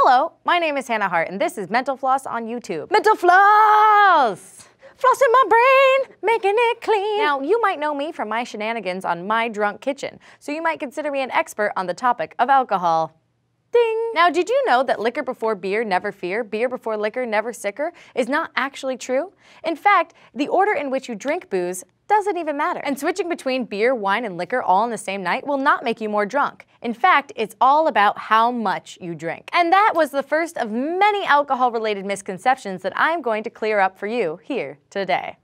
Hello, my name is Hannah Hart, and this is Mental Floss on YouTube. Mental Floss! Flossing my brain, making it clean. Now, you might know me from my shenanigans on My Drunk Kitchen, so you might consider me an expert on the topic of alcohol. Ding! Now, did you know that liquor before beer, never fear, beer before liquor, never sicker, is not actually true? In fact, the order in which you drink booze doesn't even matter. And switching between beer, wine, and liquor all in the same night will not make you more drunk. In fact, it's all about how much you drink. And that was the first of many alcohol-related misconceptions that I'm going to clear up for you here today.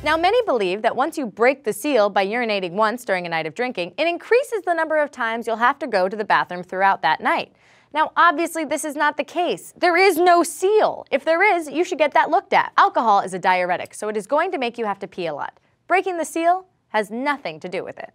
Now, many believe that once you break the seal by urinating once during a night of drinking, it increases the number of times you'll have to go to the bathroom throughout that night. Now, obviously, this is not the case. There is no seal. If there is, you should get that looked at. Alcohol is a diuretic, so it is going to make you have to pee a lot. Breaking the seal has nothing to do with it.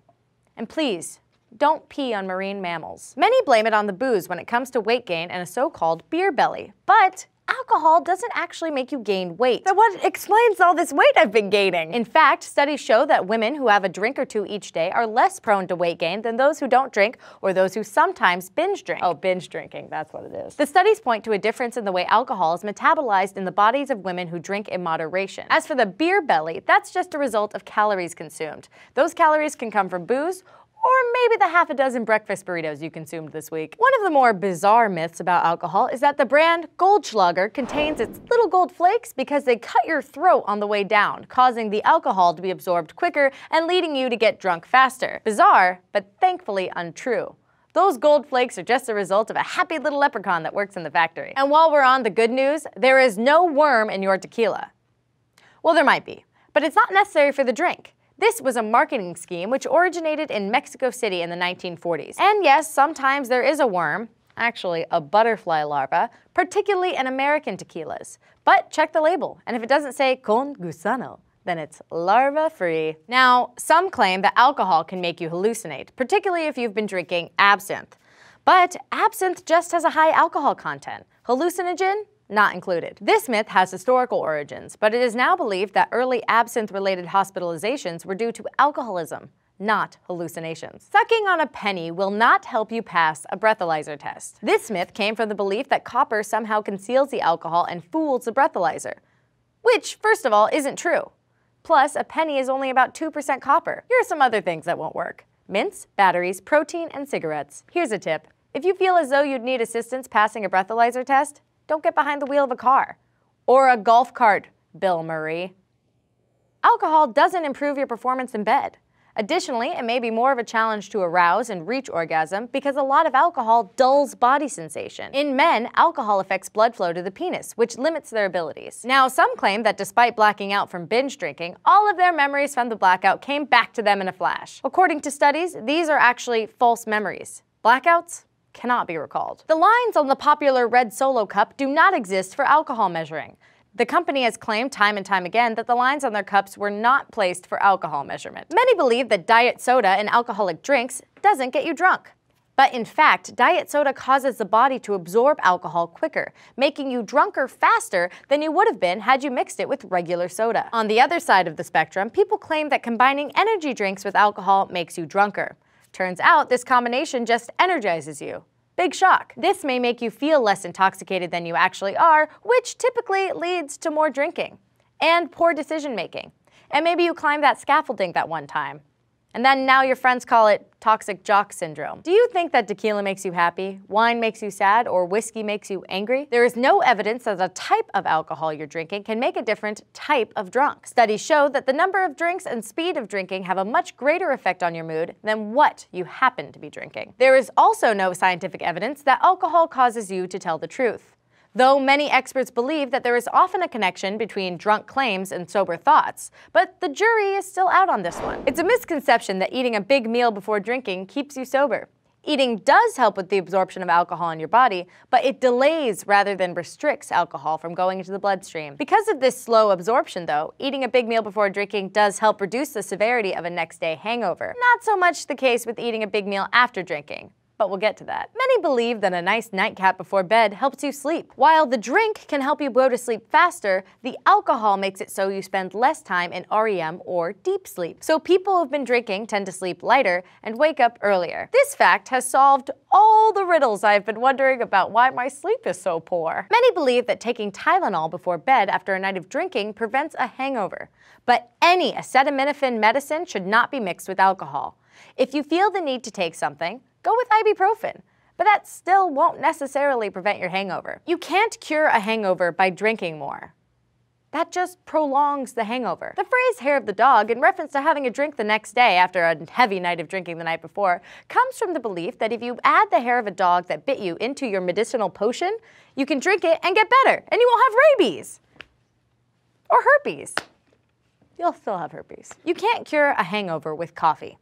And please, don't pee on marine mammals. Many blame it on the booze when it comes to weight gain and a so-called beer belly. But alcohol doesn't actually make you gain weight. So what explains all this weight I've been gaining? In fact, studies show that women who have a drink or two each day are less prone to weight gain than those who don't drink or those who sometimes binge drink. Oh, binge drinking, that's what it is. The studies point to a difference in the way alcohol is metabolized in the bodies of women who drink in moderation. As for the beer belly, that's just a result of calories consumed. Those calories can come from booze, or maybe the half a dozen breakfast burritos you consumed this week. One of the more bizarre myths about alcohol is that the brand Goldschlager contains its little gold flakes because they cut your throat on the way down, causing the alcohol to be absorbed quicker and leading you to get drunk faster. Bizarre, but thankfully untrue. Those gold flakes are just a result of a happy little leprechaun that works in the factory. And while we're on the good news, there is no worm in your tequila. Well, there might be, but it's not necessary for the drink. This was a marketing scheme which originated in Mexico City in the 1940s. And yes, sometimes there is a worm, actually a butterfly larva, particularly in American tequilas. But check the label, and if it doesn't say con gusano, then it's larva-free. Now, some claim that alcohol can make you hallucinate, particularly if you've been drinking absinthe. But absinthe just has a high alcohol content. Hallucinogen? Not included. This myth has historical origins, but it is now believed that early absinthe-related hospitalizations were due to alcoholism, not hallucinations. Sucking on a penny will not help you pass a breathalyzer test. This myth came from the belief that copper somehow conceals the alcohol and fools the breathalyzer, which, first of all, isn't true. Plus, a penny is only about 2% copper. Here are some other things that won't work: mints, batteries, protein, and cigarettes. Here's a tip. If you feel as though you'd need assistance passing a breathalyzer test, don't get behind the wheel of a car. Or a golf cart, Bill Murray. Alcohol doesn't improve your performance in bed. Additionally, it may be more of a challenge to arouse and reach orgasm because a lot of alcohol dulls body sensation. In men, alcohol affects blood flow to the penis, which limits their abilities. Now, some claim that despite blacking out from binge drinking, all of their memories from the blackout came back to them in a flash. According to studies, these are actually false memories. Blackouts cannot be recalled. The lines on the popular red Solo cup do not exist for alcohol measuring. The company has claimed time and time again that the lines on their cups were not placed for alcohol measurement. Many believe that diet soda and alcoholic drinks doesn't get you drunk. But in fact, diet soda causes the body to absorb alcohol quicker, making you drunker faster than you would have been had you mixed it with regular soda. On the other side of the spectrum, people claim that combining energy drinks with alcohol makes you drunker. Turns out this combination just energizes you. Big shock. This may make you feel less intoxicated than you actually are, which typically leads to more drinking and poor decision making. And maybe you climbed that scaffolding that one time, and then now your friends call it toxic jock syndrome. Do you think that tequila makes you happy, wine makes you sad, or whiskey makes you angry? There is no evidence that the type of alcohol you're drinking can make a different type of drunk. Studies show that the number of drinks and speed of drinking have a much greater effect on your mood than what you happen to be drinking. There is also no scientific evidence that alcohol causes you to tell the truth, though many experts believe that there is often a connection between drunk claims and sober thoughts. But the jury is still out on this one. It's a misconception that eating a big meal before drinking keeps you sober. Eating does help with the absorption of alcohol in your body, but it delays rather than restricts alcohol from going into the bloodstream. Because of this slow absorption, though, eating a big meal before drinking does help reduce the severity of a next day hangover. Not so much the case with eating a big meal after drinking. but we'll get to that. Many believe that a nice nightcap before bed helps you sleep. While the drink can help you go to sleep faster, the alcohol makes it so you spend less time in REM or deep sleep. So people who've been drinking tend to sleep lighter and wake up earlier. This fact has solved all the riddles I've been wondering about why my sleep is so poor. Many believe that taking Tylenol before bed after a night of drinking prevents a hangover. But any acetaminophen medicine should not be mixed with alcohol. If you feel the need to take something, go with ibuprofen. But that still won't necessarily prevent your hangover. You can't cure a hangover by drinking more. That just prolongs the hangover. The phrase hair of the dog, in reference to having a drink the next day after a heavy night of drinking the night before, comes from the belief that if you add the hair of a dog that bit you into your medicinal potion, you can drink it and get better, and you won't have rabies. Or herpes. You'll still have herpes. You can't cure a hangover with coffee.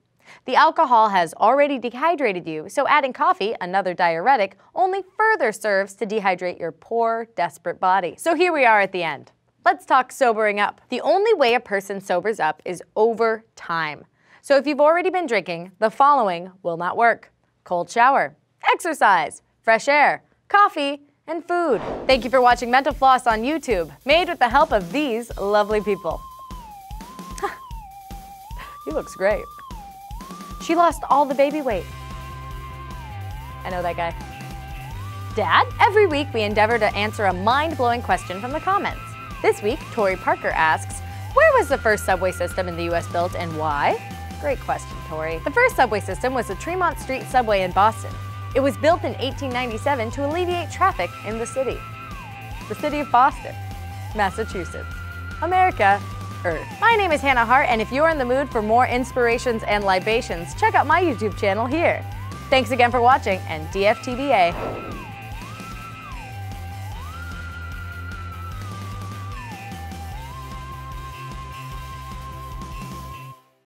The alcohol has already dehydrated you, so adding coffee, another diuretic, only further serves to dehydrate your poor, desperate body. So here we are at the end. Let's talk sobering up. The only way a person sobers up is over time. So if you've already been drinking, the following will not work: cold shower, exercise, fresh air, coffee, and food. Thank you for watching Mental Floss on YouTube, made with the help of these lovely people. He looks great. She lost all the baby weight. I know that guy. Dad? Every week we endeavor to answer a mind-blowing question from the comments. This week, Tori Parker asks, where was the first subway system in the US built and why? Great question, Tori. The first subway system was the Tremont Street subway in Boston. It was built in 1897 to alleviate traffic in the city. The city of Boston, Massachusetts, America, Earth. My name is Hannah Hart, and if you're in the mood for more inspirations and libations, check out my YouTube channel here. Thanks again for watching, and DFTBA.